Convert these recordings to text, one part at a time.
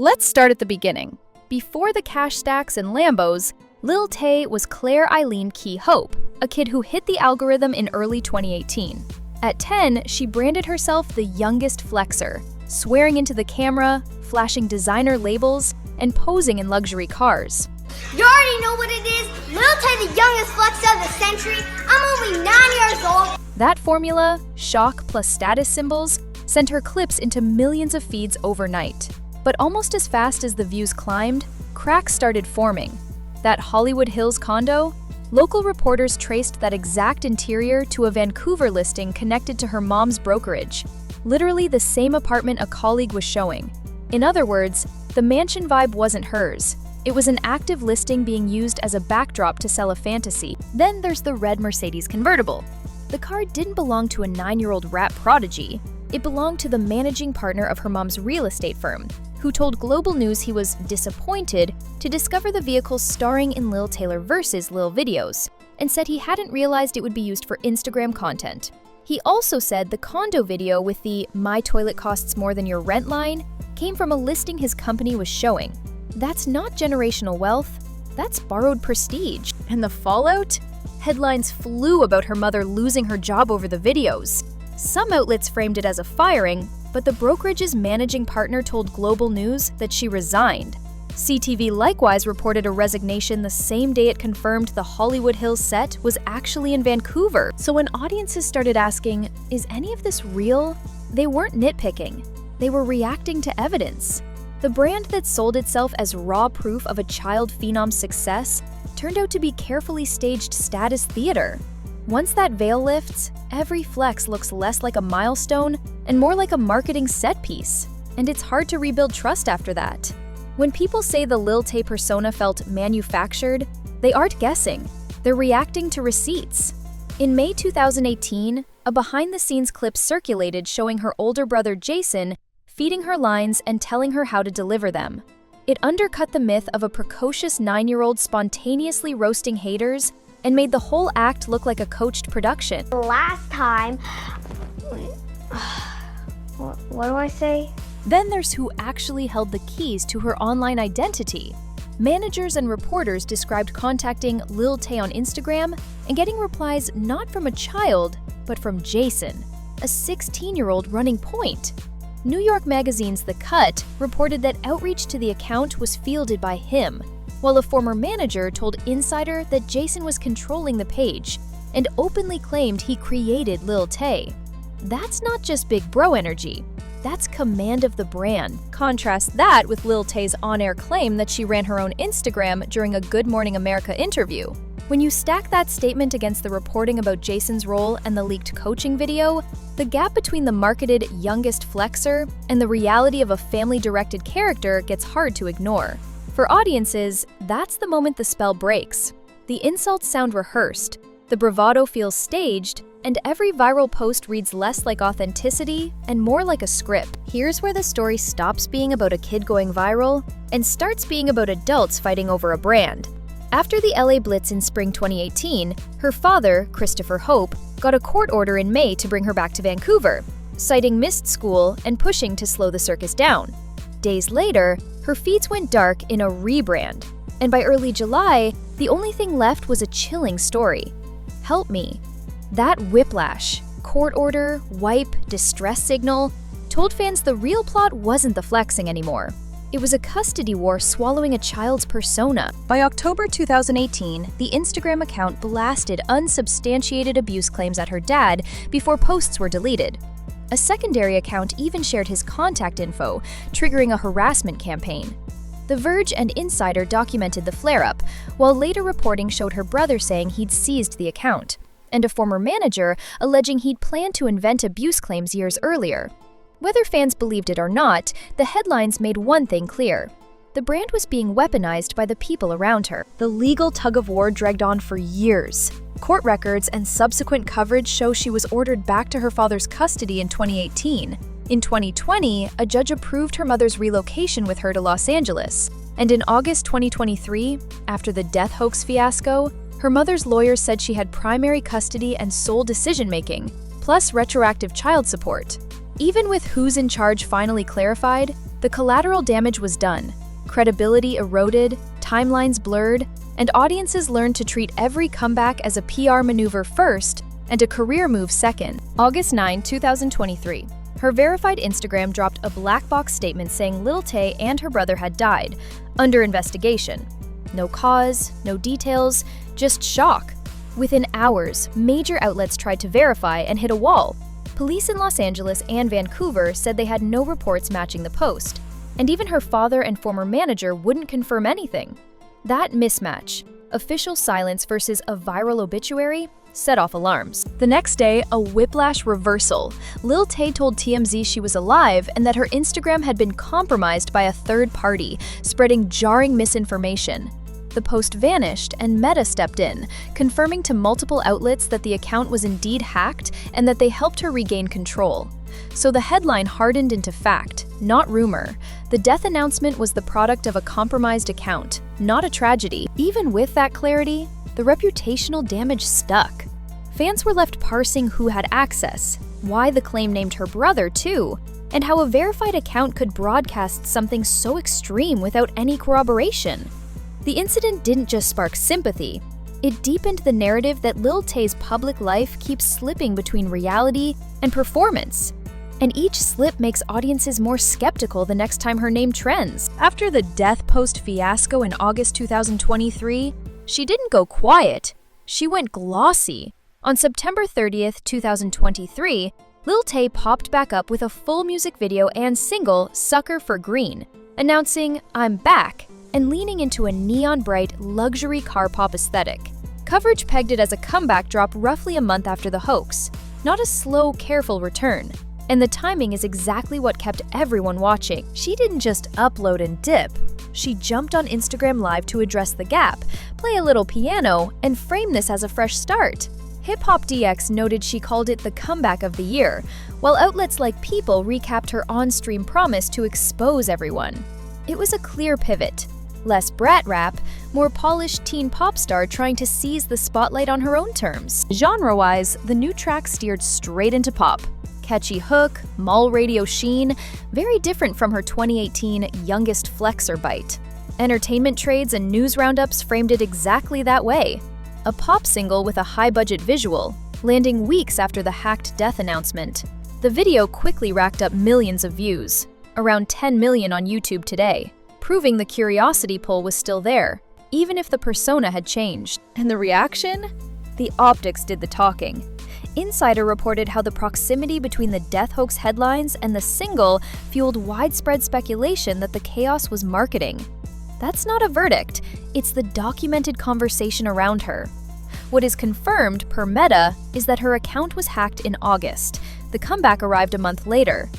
Let's start at the beginning. Before the cash stacks and Lambos, Lil Tay was Claire Eileen Key Hope, a kid who hit the algorithm in early 2018. At 10, she branded herself the youngest flexer, swearing into the camera, flashing designer labels, and posing in luxury cars. You already know what it is. Lil Tay, the youngest flexer of the century. I'm only 9 years old. That formula, shock plus status symbols, sent her clips into millions of feeds overnight. But almost as fast as the views climbed, cracks started forming. That Hollywood Hills condo? Local reporters traced that exact interior to a Vancouver listing connected to her mom's brokerage. Literally the same apartment a colleague was showing. In other words, the mansion vibe wasn't hers. It was an active listing being used as a backdrop to sell a fantasy. Then there's the red Mercedes convertible. The car didn't belong to a 9-year-old rap prodigy. It belonged to the managing partner of her mom's real estate firm, who told Global News he was disappointed to discover the vehicle starring in Lil Taylor vs. Lil videos, and said he hadn't realized it would be used for Instagram content. He also said the condo video with the "My toilet costs more than your rent" line came from a listing his company was showing. That's not generational wealth, that's borrowed prestige. And the fallout? Headlines flew about her mother losing her job over the videos. Some outlets framed it as a firing, but the brokerage's managing partner told Global News that she resigned. CTV likewise reported a resignation the same day it confirmed the Hollywood Hills set was actually in Vancouver. So when audiences started asking, is any of this real? They weren't nitpicking. They were reacting to evidence. The brand that sold itself as raw proof of a child phenom's success turned out to be carefully staged status theater. Once that veil lifts, every flex looks less like a milestone and more like a marketing set piece. And it's hard to rebuild trust after that. When people say the Lil Tay persona felt manufactured, they aren't guessing. They're reacting to receipts. In May 2018, a behind-the-scenes clip circulated showing her older brother Jason feeding her lines and telling her how to deliver them. It undercut the myth of a precocious 9-year-old spontaneously roasting haters and made the whole act look like a coached production. Last time, what do I say? Then there's who actually held the keys to her online identity. Managers and reporters described contacting Lil Tay on Instagram and getting replies not from a child, but from Jason, a 16-year-old running point. New York Magazine's The Cut reported that outreach to the account was fielded by him, while a former manager told Insider that Jason was controlling the page and openly claimed he created Lil Tay. That's not just big bro energy, that's command of the brand. Contrast that with Lil Tay's on-air claim that she ran her own Instagram during a Good Morning America interview. When you stack that statement against the reporting about Jason's role and the leaked coaching video, the gap between the marketed youngest flexer and the reality of a family-directed character gets hard to ignore. For audiences, that's the moment the spell breaks. The insults sound rehearsed, the bravado feels staged, and every viral post reads less like authenticity and more like a script. Here's where the story stops being about a kid going viral and starts being about adults fighting over a brand. After the LA Blitz in spring 2018, her father, Christopher Hope, got a court order in May to bring her back to Vancouver, citing missed school and pushing to slow the circus down. Days later, her feeds went dark in a rebrand, and by early July, the only thing left was a chilling story. Help me. That whiplash, court order, wipe, distress signal, told fans the real plot wasn't the flexing anymore. It was a custody war swallowing a child's persona. By October 2018, the Instagram account blasted unsubstantiated abuse claims at her dad before posts were deleted. A secondary account even shared his contact info, triggering a harassment campaign. The Verge and Insider documented the flare-up, while later reporting showed her brother saying he'd seized the account, and a former manager alleging he'd planned to invent abuse claims years earlier. Whether fans believed it or not, the headlines made one thing clear. The brand was being weaponized by the people around her. The legal tug-of-war dragged on for years. Court records and subsequent coverage show she was ordered back to her father's custody in 2018. In 2020, a judge approved her mother's relocation with her to Los Angeles. And in August 2023, after the death hoax fiasco, her mother's lawyer said she had primary custody and sole decision-making, plus retroactive child support. Even with who's in charge finally clarified, The collateral damage was done, credibility eroded, timelines blurred, and audiences learned to treat every comeback as a PR maneuver first and a career move second. August 9, 2023. Her verified Instagram dropped a black box statement saying Lil Tay and her brother had died, under investigation. No cause, no details, just shock. Within hours, major outlets tried to verify and hit a wall. Police in Los Angeles and Vancouver said they had no reports matching the post, and even her father and former manager wouldn't confirm anything. That mismatch, official silence versus a viral obituary, set off alarms. The next day, a whiplash reversal. Lil Tay told TMZ she was alive and that her Instagram had been compromised by a third party, spreading jarring misinformation. The post vanished and Meta stepped in, confirming to multiple outlets that the account was indeed hacked and that they helped her regain control. So the headline hardened into fact, not rumor. The death announcement was the product of a compromised account, not a tragedy. Even with that clarity, the reputational damage stuck. Fans were left parsing who had access, why the claim named her brother too, and how a verified account could broadcast something so extreme without any corroboration. The incident didn't just spark sympathy, it deepened the narrative that Lil Tay's public life keeps slipping between reality and performance. And each slip makes audiences more skeptical the next time her name trends. After the death post fiasco in August 2023, she didn't go quiet, she went glossy. On September 30th, 2023, Lil Tay popped back up with a full music video and single, Sucker for Green, announcing, "I'm back," and leaning into a neon-bright, luxury car pop aesthetic. Coverage pegged it as a comeback drop roughly a month after the hoax, not a slow, careful return. And the timing is exactly what kept everyone watching. She didn't just upload and dip. She jumped on Instagram Live to address the gap, play a little piano, and frame this as a fresh start. Hip Hop DX noted she called it the comeback of the year, while outlets like People recapped her on-stream promise to expose everyone. It was a clear pivot. Less brat rap, more polished teen pop star trying to seize the spotlight on her own terms. Genre-wise, the new track steered straight into pop. Catchy hook, mall radio sheen, very different from her 2018 Youngest Flexer bite. Entertainment trades and news roundups framed it exactly that way. A pop single with a high-budget visual, landing weeks after the hacked death announcement. The video quickly racked up millions of views, around 10 million on YouTube today, proving the curiosity pull was still there, even if the persona had changed. And the reaction? The optics did the talking. Insider reported how the proximity between the death hoax headlines and the single fueled widespread speculation that the chaos was marketing. That's not a verdict, it's the documented conversation around her. What is confirmed, per Meta, is that her account was hacked in August. The comeback arrived a month later.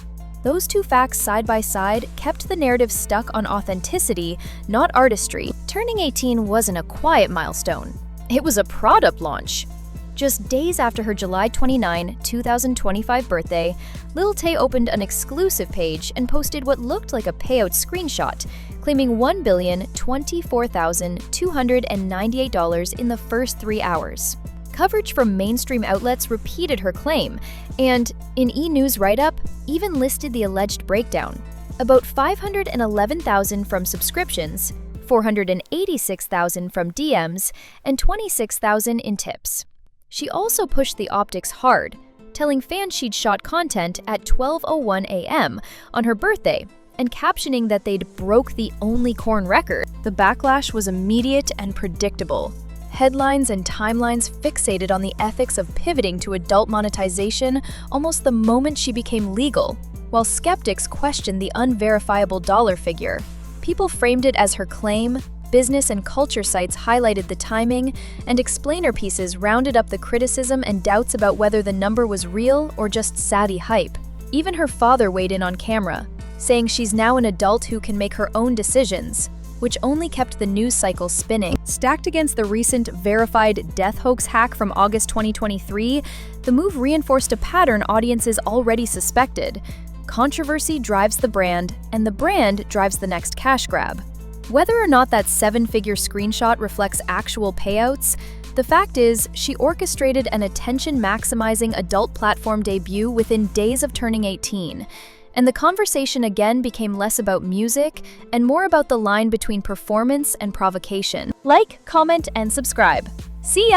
Those two facts side by side kept the narrative stuck on authenticity, not artistry. Turning 18 wasn't a quiet milestone. It was a product launch. Just days after her July 29, 2025 birthday, Lil Tay opened an exclusive page and posted what looked like a payout screenshot, claiming $1,024,298 in the first 3 hours. Coverage from mainstream outlets repeated her claim, and, in E! News write-up, even listed the alleged breakdown. About $511,000 from subscriptions, $486,000 from DMs, and $26,000 in tips. She also pushed the optics hard, telling fans she'd shot content at 12:01 a.m. on her birthday and captioning that they'd broke the only corn record. The backlash was immediate and predictable. Headlines and timelines fixated on the ethics of pivoting to adult monetization almost the moment she became legal, while skeptics questioned the unverifiable dollar figure. People framed it as her claim, business and culture sites highlighted the timing, and explainer pieces rounded up the criticism and doubts about whether the number was real or just savvy hype. Even her father weighed in on camera, saying she's now an adult who can make her own decisions, which only kept the news cycle spinning. Stacked against the recent verified death hoax hack from August 2023, the move reinforced a pattern audiences already suspected. Controversy drives the brand, and the brand drives the next cash grab. Whether or not that 7-figure screenshot reflects actual payouts, the fact is, she orchestrated an attention-maximizing adult platform debut within days of turning 18. and the conversation again became less about music and more about the line between performance and provocation. Like, comment, and subscribe. See ya!